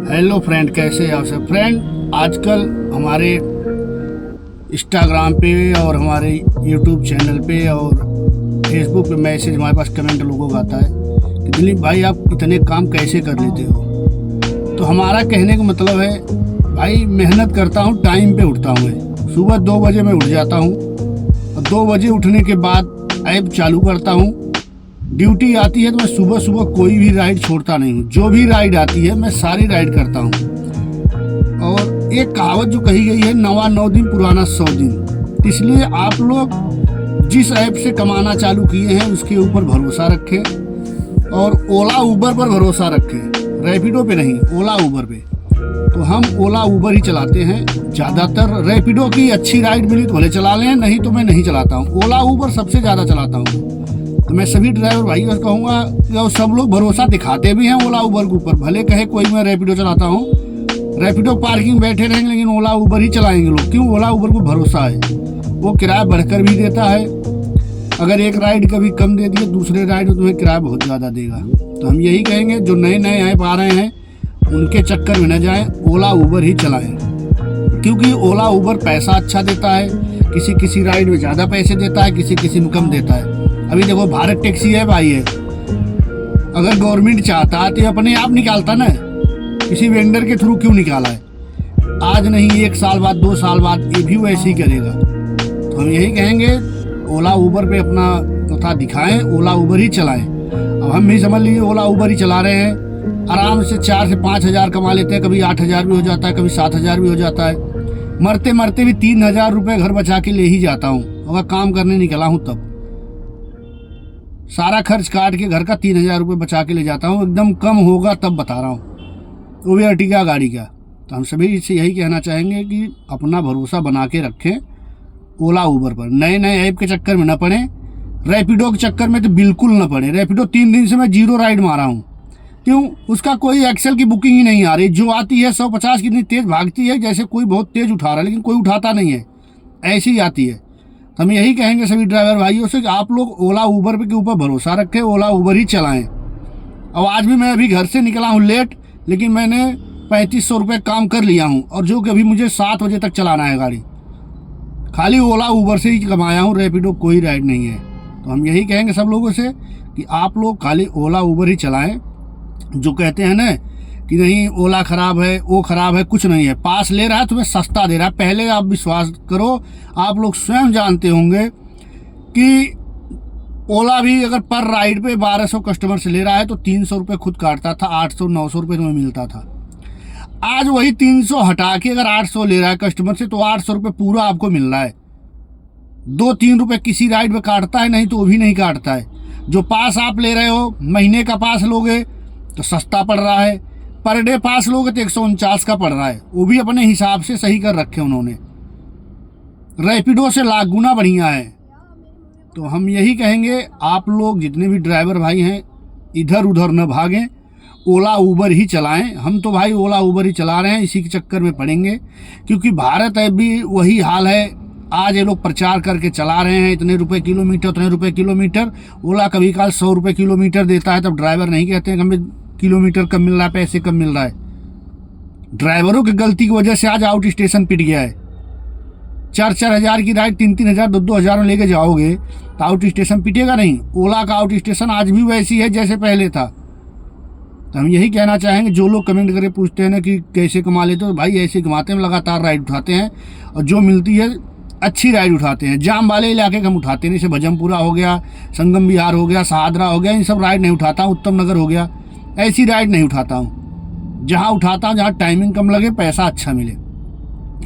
Hello friend, कैसे हैं आप सब। फ्रेंड, आजकल हमारे इंस्टाग्राम पे और हमारे यूट्यूब चैनल पे और फेसबुक पे मैसेज, हमारे पास कमेंट लोगों का आता है कि दिलीप भाई आप इतने काम कैसे कर लेते हो। तो हमारा कहने का मतलब है भाई, मेहनत करता हूँ, टाइम पे उठता हूँ। मैं सुबह 2 बजे मैं उठ जाता हूँ और 2 बजे उठने के बाद ऐप चालू करता हूँ। ड्यूटी आती है तो मैं सुबह सुबह कोई भी राइड छोड़ता नहीं हूँ। जो भी राइड आती है मैं सारी राइड करता हूँ। और एक कहावत जो कही गई है, 9 दिन पुराना 100 दिन। इसलिए आप लोग जिस ऐप से कमाना चालू किए हैं उसके ऊपर भरोसा रखें और ओला उबर पर भरोसा रखें, रैपिडो पे नहीं, ओला उबर पे। तो हम ओला उबर ही चलाते हैं ज़्यादातर। रैपिडो की अच्छी राइड मिली तो भले चला लें, नहीं तो मैं नहीं चलाता हूँ। ओला उबर सबसे ज़्यादा चलाता हूँ। तो मैं सभी ड्राइवर भाइयों से कहूँगा कि सब लोग भरोसा दिखाते भी हैं ओला उबर के ऊपर। भले कहे कोई मैं रैपिडो चलाता हूँ, रैपिडो पार्किंग बैठे रहेंगे, लेकिन ओला उबर ही चलाएंगे लोग। क्यों? ओला उबर को भरोसा है, वो किराया बढ़कर भी देता है। अगर एक राइड कभी कम दे दिए, दूसरे राइड में तुम्हें किराया बहुत ज़्यादा देगा। तो हम यही कहेंगे जो नए नए ऐप आ रहे हैं उनके चक्कर में न जाएं, ओला उबर ही चलाएं। क्योंकि ओला उबर पैसा अच्छा देता है, किसी किसी राइड में ज़्यादा पैसे देता है, किसी किसी में कम देता है। अभी देखो, भारत टैक्सी ऐप आई है, अगर गवर्नमेंट चाहता तो अपने आप निकालता ना, किसी वेंडर के थ्रू क्यों निकाला है। आज नहीं, 1 साल बाद, 2 साल बाद ये भी वैसे ही करेगा। तो हम यही कहेंगे ओला उबर पे अपना तथा दिखाएं, ओला उबर ही चलाएं। अब हम भी समझ लीजिए ओला उबर ही चला रहे हैं, आराम से 4 से 5 हज़ार कमा लेते हैं। कभी 8 हज़ार भी हो जाता है, कभी 7 हज़ार भी हो जाता है। मरते मरते भी 3 हज़ार रुपये घर बचा के ले ही जाता हूँ। अगर काम करने निकला हूँ तब सारा खर्च काट के घर का 3 हज़ार रुपये बचा के ले जाता हूँ। एकदम कम होगा तब बता रहा हूँ, वो भी अर्टिगा गाड़ी का। तो हम सभी से यही कहना चाहेंगे कि अपना भरोसा बना के रखें ओला उबर पर। नए नए ऐप के चक्कर में न पड़े, रैपिडो के चक्कर में तो बिल्कुल न पड़े। रैपिडो 3 दिन से मैं 0 राइड मारा हूँ। क्यों? उसका कोई एक्सेल की बुकिंग ही नहीं आ रही। जो आती है 150 की, इतनी तेज़ भागती है जैसे कोई बहुत तेज़ उठा रहा है, लेकिन कोई उठाता नहीं है, ऐसी ही आती है। तो हम यही कहेंगे सभी ड्राइवर भाइयों से कि आप लोग ओला उबर के ऊपर भरोसा रखें, ओला उबर ही चलाएं। और आज भी मैं अभी घर से निकला हूँ लेट, लेकिन मैंने 3500 रुपये काम कर लिया हूँ, और जो कि अभी मुझे 7 बजे तक चलाना है गाड़ी। खाली ओला उबर से ही कमाया हूँ, रैपिडो कोई राइड नहीं है। तो हम यही कहेंगे सब लोगों से कि आप लोग खाली ओला उबर ही चलाएँ। जो कहते हैं ना कि नहीं ओला ख़राब है, वो ख़राब है, कुछ नहीं है। पास ले रहा है, तुम्हें सस्ता दे रहा है। पहले आप विश्वास करो, आप लोग स्वयं जानते होंगे कि ओला भी अगर पर राइड पे 1200 कस्टमर से ले रहा है तो 300 रुपये खुद काटता था, 800-900 रुपये तुम्हें मिलता था। आज वही 300 हटा के अगर 800 ले रहा है कस्टमर से, तो 800 रुपये पूरा आपको मिल रहा है। 2-3 रुपये किसी राइड में काटता है, नहीं तो वो भी नहीं काटता है। जो पास आप ले रहे हो, महीने का पास लोगे तो सस्ता पड़ रहा है, पर डे पास लोगे तो 149 का पड़ रहा है। वो भी अपने हिसाब से सही कर रखे उन्होंने, रैपिडो से लाख गुना बढ़िया है। तो हम यही कहेंगे आप लोग जितने भी ड्राइवर भाई हैं इधर उधर न भागें, ओला उबर ही चलाएं। हम तो भाई ओला उबर ही चला रहे हैं, इसी के चक्कर में पड़ेंगे। क्योंकि भारत ऐप भी वही हाल है। आज ये लोग प्रचार करके चला रहे हैं, इतने रुपए किलोमीटर, उतने रुपए किलोमीटर। ओला कभी काल 100 रुपये किलोमीटर देता है, तब ड्राइवर नहीं कहते हैं कि हमें किलोमीटर कम मिल रहा है, पैसे कम मिल रहा है। ड्राइवरों की गलती की वजह से आज आउट स्टेशन पिट गया है। 4-4 हज़ार की राइड 3-3 हज़ार, 2-2 हज़ार में लेके जाओगे तो आउट स्टेशन पिटेगा नहीं। ओला का आउट स्टेशन आज भी वैसी है जैसे पहले था। तो हम यही कहना चाहेंगे, जो लोग कमेंट करके पूछते हैं ना कि कैसे कमा लेते हो, भाई ऐसे कमाते हैं, लगातार राइड उठाते हैं और जो मिलती है अच्छी राइड उठाते हैं। जाम वाले इलाके का हम उठाते नहीं, जैसे भजमपुरा हो गया, संगम विहार हो गया, सहादरा हो गया, इन सब राइड नहीं उठाता हूँ। उत्तम नगर हो गया, ऐसी राइड नहीं उठाता हूँ। जहाँ उठाता हूँ जहाँ टाइमिंग कम लगे, पैसा अच्छा मिले।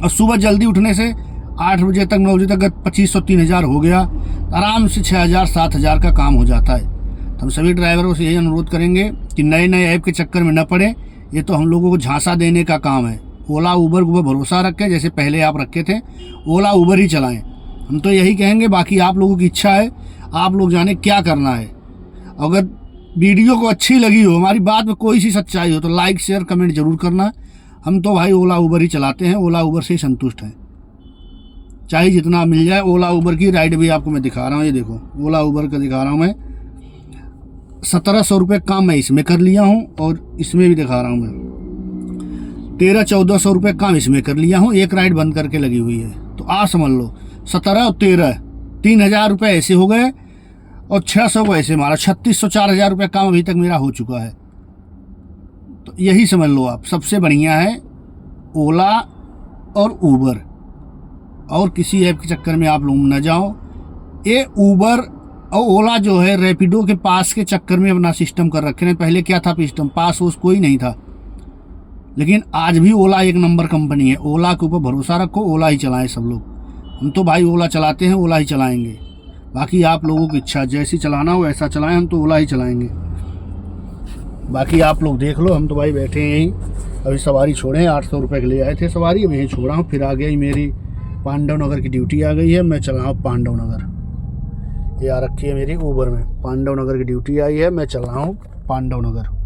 और सुबह जल्दी उठने से 8 बजे तक, 9 बजे तक 2500-3 हज़ार हो गया, आराम से 6 हज़ार 7 हज़ार का काम हो जाता है। तो हम सभी ड्राइवरों से यही अनुरोध करेंगे कि नए नए ऐप के चक्कर में न पड़े। ये तो हम लोगों को झांसा देने का काम है। ओला उबर को भरोसा रखें, जैसे पहले आप रखे थे, ओला उबर ही चलाएं। हम तो यही कहेंगे, बाकी आप लोगों की इच्छा है, आप लोग जाने क्या करना है। अगर वीडियो को अच्छी लगी हो, हमारी बात में कोई सी सच्चाई हो, तो लाइक शेयर कमेंट जरूर करना। हम तो भाई ओला उबर ही चलाते हैं, ओला उबर से ही संतुष्ट हैं, चाहे जितना मिल जाए। ओला उबर की राइड भी आपको मैं दिखा रहा हूँ, ये देखो ओला उबर का दिखा रहा हूँ मैं। 1700 रुपये काम मैं इसमें कर लिया हूँ और इसमें भी दिखा रहा हूँ मैं। 1300-1400 रुपये कम इसमें कर लिया हूँ, एक राइड बंद करके लगी हुई है। तो आप समझ लो 17 और 13 3000 रुपये ऐसे हो गए और 600 को ऐसे मारा, 3600-4000 रुपये काम अभी तक मेरा हो चुका है। तो यही समझ लो आप, सबसे बढ़िया है ओला और ऊबर, और किसी ऐप के चक्कर में आप लोग न जाओ। ये ऊबर और ओला जो है रैपिडो के पास के चक्कर में अपना सिस्टम कर रखे हैं। पहले क्या था सिस्टम, पास उस कोई नहीं था, लेकिन आज भी ओला एक नंबर कंपनी है। ओला के ऊपर भरोसा रखो, ओला ही चलाएं सब लोग। हम तो भाई ओला चलाते हैं, ओला ही चलाएंगे। बाकी आप लोगों की इच्छा, जैसी चलाना हो वैसा चलाएं, हम तो ओला ही चलाएंगे। बाकी आप लोग देख लो, हम तो भाई बैठे हैं यहीं। अभी सवारी छोड़े हैं, 800 रुपये के लिए आए थे सवारी, अब यहीं छोड़ा हूँ। फिर आ गई मेरी पांडव नगर की ड्यूटी आ गई है, मैं चल रहा हूँ पांडव नगर। ये आ रखी है मेरी ऊबर में, पांडव नगर की ड्यूटी आई है, मैं चल रहा हूँ पांडव नगर।